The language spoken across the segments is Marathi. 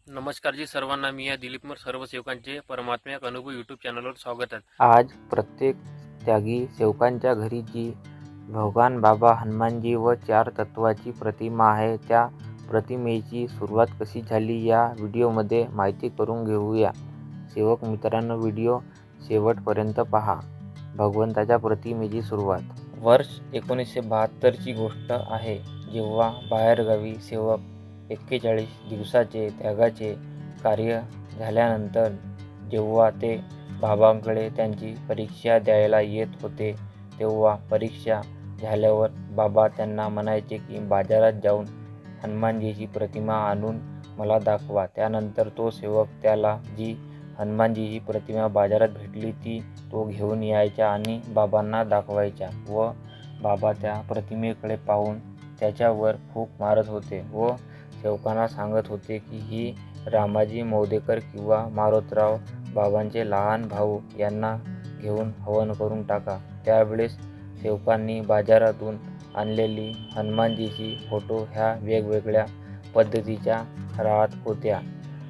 नमस्कार जी सर्वांना. मी या दिलीपमर सर्व सेवकांचे परमात्म्याक अनुभव यूट्यूब चॅनलवर स्वागत आहे. आज प्रत्येक त्यागी सेवकांच्या घरी जी भगवान बाबा हनुमानजी व चार तत्वाची प्रतिमा आहे, त्या प्रतिमेची सुरुवात कशी झाली या व्हिडिओमध्ये माहिती करून घेऊया. सेवक मित्रांनो, व्हिडिओ शेवटपर्यंत पहा. भगवंताच्या प्रतिमेची सुरुवात. वर्ष 1972ची गोष्ट आहे, जेव्हा बाहेरगावी सेवक 41 दिवसाचे त्यागाचे कार्य झाल्यानंतर जेव्हा ते बाबांकडे त्यांची परीक्षा द्यायला येत होते, तेव्हा परीक्षा झाल्यावर बाबा त्यांना म्हणायचे की बाजारात जाऊन हनुमानजीची प्रतिमा आणून मला दाखवा. त्यानंतर तो सेवक त्याला जी हनुमानजीची प्रतिमा बाजारात भेटली ती तो घेऊन यायचा आणि बाबांना दाखवायचा व बाबा त्या प्रतिमेकडे पाहून त्याच्यावर फूक मारत होते व सेवकांना सांगत होते की ही रामाजी मौदेकर किंवा मारोतराव बाबांचे लहान भाऊ यांना घेऊन हवन करून टाका. त्यावेळेस सेवकांनी बाजारातून आणलेली हनुमानजीची फोटो ह्या वेगवेगळ्या पद्धतीच्या राहत होत्या.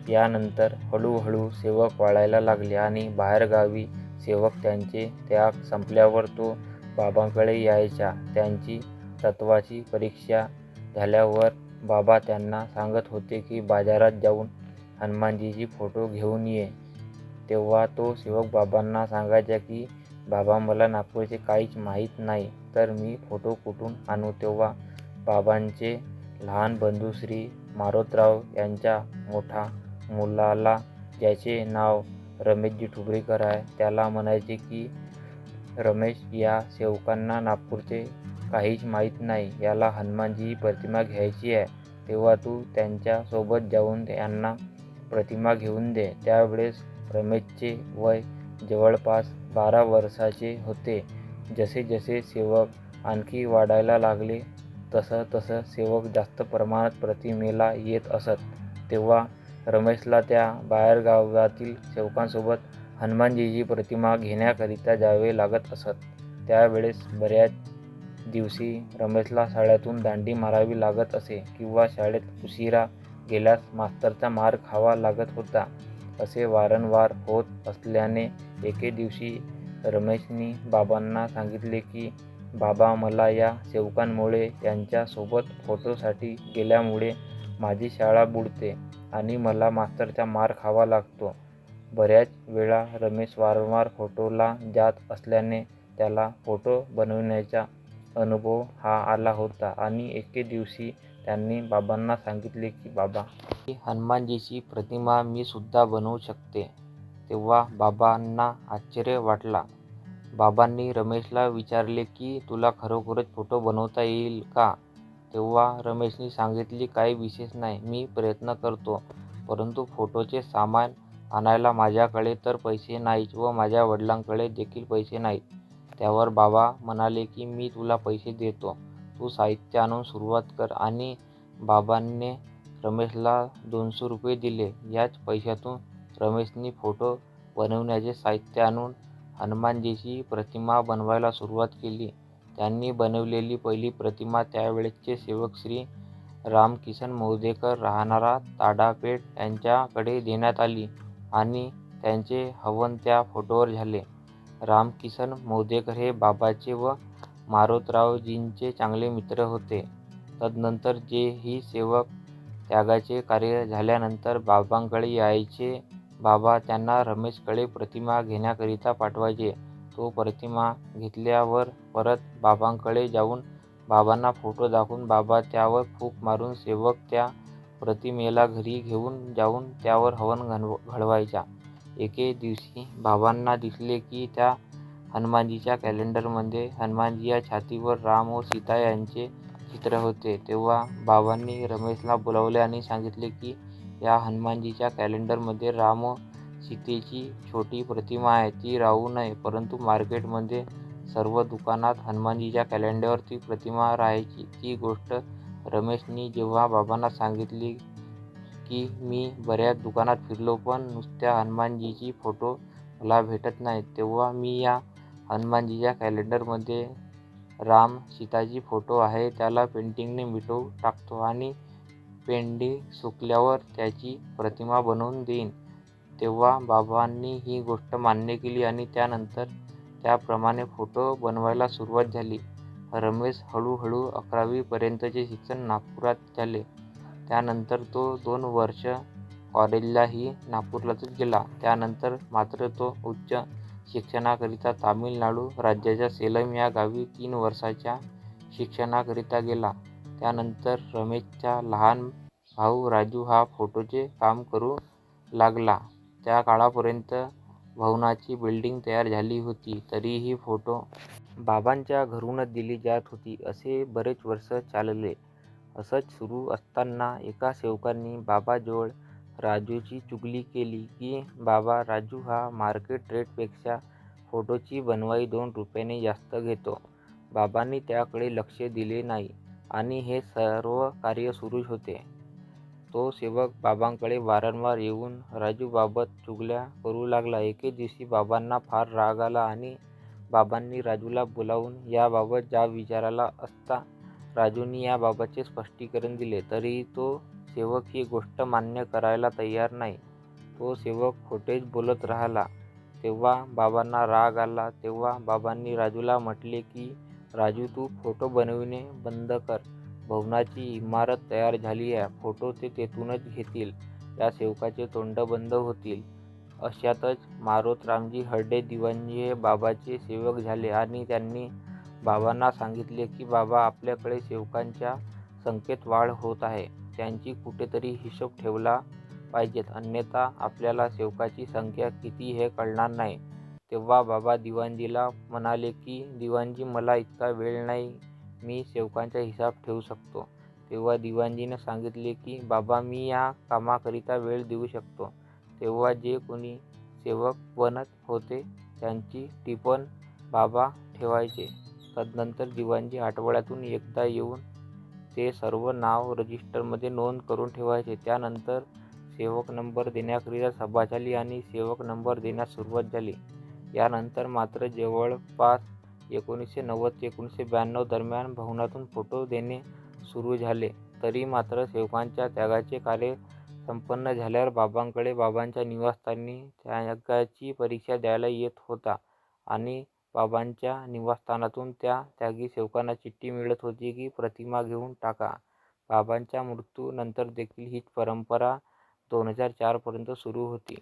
यानंतर हळूहळू सेवक वाढायला लागले आणि बाहेरगावी सेवक त्यांचे त्याग संपल्यावर तो बाबांकडे यायचा. त्यांची तत्वाची परीक्षा झाल्यावर बाबा त्यांना सांगत होते की बाजारात जाऊन हनुमानजीची फोटो घेऊन ये. तेव्हा तो सेवक बाबांना सांगायचा की बाबा, मला नागपूरचे काहीच माहीत नाही, तर मी फोटो कुठून आणू. तेव्हा बाबांचे लहान बंधू श्री मारोतराव यांच्या मोठा मुलाला, ज्याचे नाव रमेशजी ठुबरीकर आहे, त्याला म्हणायचे की रमेश, या सेवकांना नागपूरचे काहीच माहीत नाही, याला हनुमानजी प्रतिमा घ्यायची आहे. तेव्हा तू त्यांच्या सोबत जाऊन यांना प्रतिमा घेऊन दे. त्यावेळेस रमेशचे वय जवळपास 12 वर्षाचे होते. जसे जसे सेवक आणखी वाढायला लागले तसं तसं सेवक जास्त प्रमाणात प्रतिमेला येत असत. तेव्हा रमेशला त्या बाहेरगावातील सेवकांसोबत हनुमानजीची प्रतिमा घेण्याकरिता जावे लागत असत. त्यावेळेस बऱ्याच दिवशी रमेशला शाळेतून दांडी मारावी लागत असे किंवा शाळेत उशिरा गेल्यास मास्तरचा मार खावा लागत होता. असे वारंवार होत असल्याने एके दिवशी रमेशनी बाबांना सांगितले की बाबा, मला या सेवकांमुळे यांच्यासोबत फोटोसाठी गेल्यामुळे माझी शाळा बुडते आणि मला मास्तरचा मार खावा लागतो. बऱ्याच वेळा रमेश वारंवार फोटोला जात असल्याने त्याला फोटो बनविण्याचा अनुभव हा आला होता आणि एके दिवशी त्यांनी बाबांना सांगितले की बाबा, ही हनुमानजीची प्रतिमा मी सुद्धा बनवू शकते. तेव्हा बाबांना आश्चर्य वाटला. बाबांनी रमेशला विचारले की तुला खरोखरच फोटो बनवता येईल का? तेव्हा रमेशने सांगितले, काही विशेष नाही, मी प्रयत्न करतो, परंतु फोटोचे सामान आणायला माझ्याकडे तर पैसे नाहीत व माझ्या वडिलांकडे देखील पैसे नाहीत. त्यावर बाबा म्हणाले की मी तुला पैसे देतो, तू साहित्य आणून सुरुवात कर. आणि बाबांनी रमेशला 200 रुपये दिले. याच पैशातून रमेशने फोटो बनवण्याचे साहित्य आणून हनुमानजीची प्रतिमा बनवायला सुरुवात केली. त्यांनी बनवलेली पहिली प्रतिमा त्यावेळेसचे सेवक श्री रामकिसन मौदेकर, राहणारा ताडापेठ, यांच्याकडे देण्यात आली आणि त्यांचे हवन त्या फोटोवर झाले. रामकिसन मौदेकर हे बाबाचे व मारोतरावजींचे चांगले मित्र होते. तदनंतर जेही सेवक त्यागाचे कार्य झाल्यानंतर बाबांकडे यायचे, बाबा त्यांना रमेशकडे प्रतिमा घेण्याकरिता पाठवायचे. तो प्रतिमा घेतल्यावर परत बाबांकडे जाऊन बाबांना फोटो दाखवून बाबा त्यावर फूक मारून सेवक त्या प्रतिमेला घरी घेऊन जाऊन त्यावर हवन घडवायचा. एके दिवशी बाबांना दिसले की त्या हनुमानजीच्या कॅलेंडरमध्ये हनुमानजीच्या छातीवर राम व सीता यांचे चित्र होते. तेव्हा बाबांनी रमेशला बोलावले आणि सांगितले की या हनुमानजीच्या कॅलेंडरमध्ये राम व सीतेची छोटी प्रतिमा आहे, ती राहू नये. परंतु मार्केटमध्ये सर्व दुकानात हनुमानजीच्या कॅलेंडरवर ती प्रतिमा राहायची. ती गोष्ट रमेशनी जेव्हा बाबांना सांगितली की मी बऱ्याच दुकानात फिरलो पण नुसत्या हनुमानजीची फोटो मला भेटत नाही, तेव्हा मी या हनुमानजीच्या कॅलेंडरमध्ये राम सीताची फोटो आहे त्याला पेंटिंगने मिटवून टाकतो आणि पेंढे सुकल्यावर त्याची प्रतिमा बनवून देईन. तेव्हा बाबांनी ही गोष्ट मान्य केली आणि त्यानंतर त्याप्रमाणे फोटो बनवायला सुरुवात झाली. रमेश हळूहळू 11वी पर्यंतचे शिक्षण नागपुरात झाले. त्यानंतर तो 2 वर्ष कॉलेजलाही नागपूरलाच गेला. त्यानंतर मात्र तो उच्च शिक्षणाकरिता तामिळनाडू राज्याच्या सेलम या गावी 3 वर्षाच्या शिक्षणाकरिता गेला. त्यानंतर रमेशचा लहान भाऊ राजू हा फोटोचे काम करू लागला. त्या काळापर्यंत भवनाची बिल्डिंग तयार झाली होती. तरीही फोटो बाबांच्या घरूनच दिली जात होती. असे बरेच वर्ष चालले. असंच सुरू असताना एका सेवकांनी बाबाजवळ राजूची चुगली केली की बाबा राजू हा मार्केट रेटपेक्षा फोटोची बनवाई 2 रुपयाने जास्त घेतो. बाबांनी त्याकडे लक्ष दिले नाही आणि हे सर्व कार्य सुरूच होते. तो सेवक बाबांकडे वारंवार येऊन राजूबाबत चुगल्या करू लागला. एके दिवशी बाबांना फार राग आला आणि बाबांनी राजूला बोलावून याबाबत जाब विचारला असता राजूने याबाबतचे स्पष्टीकरण दिले. तरीही तो सेवक ही गोष्ट मान्य करायला तयार नाही. तो सेवक खोटेच बोलत राहिला. तेव्हा बाबांना राग आला. तेव्हा बाबांनी राजूला म्हटले की राजू तू फोटो बनविणे बंद कर. भवनाची इमारत तयार झाली आहे. फोटो ते तेथूनच घेतील. या सेवकाचे तोंड बंद होतील. अशातच मारोतरामजी हरडे दिवाणजी हे बाबाचे सेवक झाले आणि त्यांनी बाबांना सांगितले की बाबा आपल्याकडे सेवकांच्या संख्येत वाढ होत आहे. त्यांची कुठेतरी हिशोब ठेवला पाहिजेत, अन्यथा आपल्याला सेवकाची संख्या किती हे कळणार नाही. तेव्हा बाबा दिवाणजीला म्हणाले की दिवाणजी मला इतका वेळ नाही, मी सेवकांचा हिसाब ठेवू शकतो. तेव्हा दिवाणजीने सांगितले की बाबा मी या कामाकरिता वेळ देऊ शकतो. तेव्हा जे कोणी सेवक बनत होते त्यांची टिपण बाबा ठेवायचे. तदनंतर दिवाणजी आठवड्यातून एकदा येऊन ते सर्व नाव रजिस्टरमध्ये नोंद करून ठेवायचे. त्यानंतर सेवक नंबर देण्याकरिता सभा झाली आणि सेवक नंबर देण्यास सुरुवात झाली. यानंतर मात्र जवळपास 1990 ते 1992 दरम्यान भवनातून फोटो देणे सुरू झाले. तरी मात्र सेवकांच्या त्यागाचे कार्य संपन्न झाल्यावर बाबांकडे बाबांच्या निवासस्थानी त्यागाची परीक्षा द्यायला येत होता आणि बाबांच्या निवासस्थानातून त्या त्यागी सेवकांना चिठ्ठी मिळत होती की प्रतिमा घेऊन टाका. बाबांच्या मृत्यूनंतर देखील हीच परंपरा 2004 पर्यंत सुरू होती.